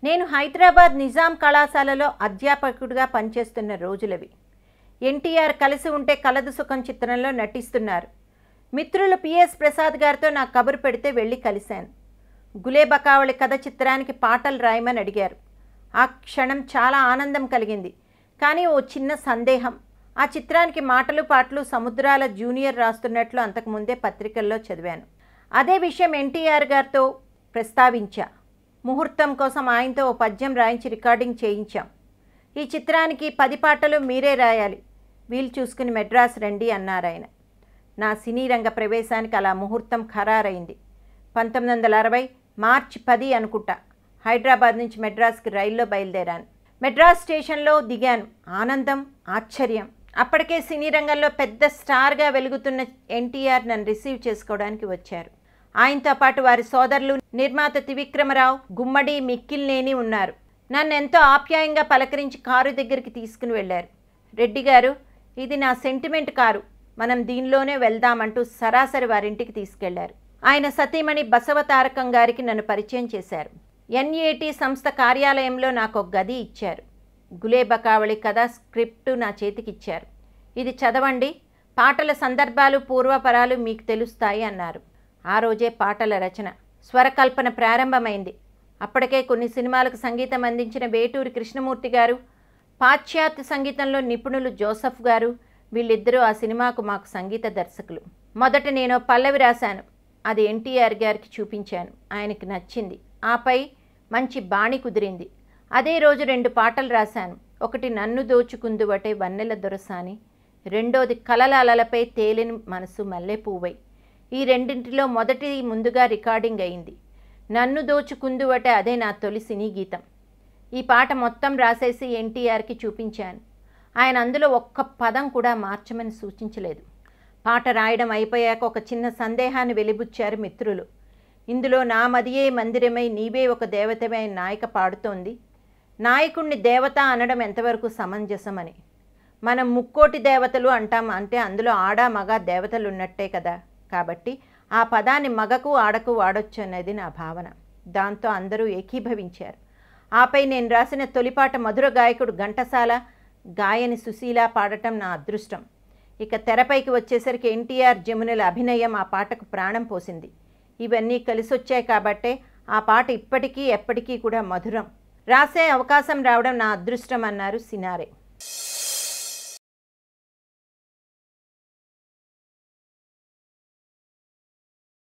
నేను హైదరాబాద్ నిజాం కళాశాలలో అధ్యాపకుడిగా పనిచేస్తున్న రోజులవి. ఎన్టీఆర్ కలిసి ఉంటే కలదు సుఖం చిత్రంలో నటిస్తున్నారు. మిత్రులు పిఎస్ ప్రసాద్ గారితో నాకు కబురు పెడితే వెళ్ళి కలిశాను. గులేబకావళి కథ చిత్రానికి పాటలు రాయమని అడిగారు. ఆ క్షణం చాలా ఆనందం కలిగింది. కానీ ఓ చిన్న సందేహం. ఆ చిత్రానికి మాటలు పాటలు సముద్రాల జూనియర్ రాస్తున్నట్లు అంతకుముందే పత్రికల్లో చదివాను. అదే విషయం ఎన్టీఆర్ గారితో ప్రస్తావించా. ముహూర్తం కోసం ఆయనతో ఓ పద్యం రాయించి రికార్డింగ్ చేయించాం. ఈ చిత్రానికి 10 పాటలు మీరే రాయాలి, వీలు చూసుకుని మెడ్రాస్ రండి అన్నారాయన. నా సినీ రంగ ప్రవేశానికి అలా ముహూర్తం ఖరారైంది. 1960 మార్చి 10 అనుకుంటా హైదరాబాద్ నుంచి మెడ్రాస్కి రైల్లో బయలుదేరాను. మెడ్రాస్ స్టేషన్లో దిగాను. ఆనందం, ఆశ్చర్యం. అప్పటికే సినీ రంగంలో పెద్ద స్టార్గా వెలుగుతున్న ఎన్టీఆర్ నన్ను రిసీవ్ చేసుకోవడానికి వచ్చారు. ఆయనతో పాటు వారి సోదరులు నిర్మాత త్రివిక్రమరావు, గుమ్మడి, మిక్కిలినేని ఉన్నారు. నన్ను ఎంతో ఆప్యాయంగా పలకరించి కారు దగ్గరికి తీసుకుని వెళ్ళారు. రెడ్డి గారు, ఇది నా సెంటిమెంట్ కారు, మనం దీనిలోనే వెళ్దామంటూ సరాసరి వారింటికి తీసుకెళ్లారు. ఆయన సతీమణి బసవతారకం గారికి నన్ను పరిచయం చేశారు. ఎన్ఏటి సంస్థ కార్యాలయంలో నాకు ఒక గది ఇచ్చారు. గులేబకావళి కథ స్క్రిప్టు నా చేతికిచ్చారు. ఇది చదవండి, పాటల సందర్భాలు పూర్వపరాలు మీకు తెలుస్తాయి అన్నారు. ఆ రోజే పాటల రచన, స్వరకల్పన ప్రారంభమైంది. అప్పటికే కొన్ని సినిమాలకు సంగీతం అందించిన వేటూరి కృష్ణమూర్తి గారు, పాశ్చాత్య సంగీతంలో నిపుణులు జోసెఫ్ గారు, వీళ్ళిద్దరూ ఆ సినిమాకు మాకు సంగీత దర్శకులు. మొదట నేను పల్లవి రాశాను. అది ఎన్టీఆర్ గారికి చూపించాను. ఆయనకి నచ్చింది. ఆపై మంచి బాణి కుదిరింది. అదే రోజు 2 పాటలు రాశాను. ఒకటి నన్ను దోచుకుందువటే వన్నెల దొరసాని, రెండోది కలల అలలపై తేలిని మనసు మల్లె పువ్వై. ఈ రెండింటిలో మొదటి ముందుగా రికార్డింగ్ అయింది. నన్ను దోచుకుందువటే అదే నా తొలి సినీ గీతం. ఈ పాట మొత్తం రాసేసి ఎన్టీఆర్కి చూపించాను. ఆయన అందులో ఒక్క పదం కూడా మార్చమని సూచించలేదు. పాట రాయడం అయిపోయాక ఒక చిన్న సందేహాన్ని వెలిబుచ్చారు మిత్రులు. ఇందులో నా మదియే మందిరమై నీవే ఒక దేవతమే నాయక పాడుతోంది. నాయకుణ్ణి దేవత అనడం ఎంతవరకు సమంజసమని. మనం ముక్కోటి దేవతలు అంటాం, అంటే అందులో ఆడ మగ దేవతలు ఉన్నట్టే కదా. కాబట్టి ఆ పదాన్ని మగకు ఆడకు వాడొచ్చు అనేది నా భావన. దాంతో అందరూ ఏకీభవించారు. ఆపై నేను రాసిన తొలిపాట మధుర గాయకుడు ఘంటసాల, గాయని సుశీల పాడటం నా అదృష్టం. ఇక తెరపైకి వచ్చేసరికి ఎన్టీఆర్ జమునుల అభినయం ఆ పాటకు ప్రాణం పోసింది. ఇవన్నీ కలిసొచ్చాయి కాబట్టే ఆ పాట ఇప్పటికీ ఎప్పటికీ కూడా మధురం. రాసే అవకాశం రావడం నా అదృష్టం అన్నారు సినారే.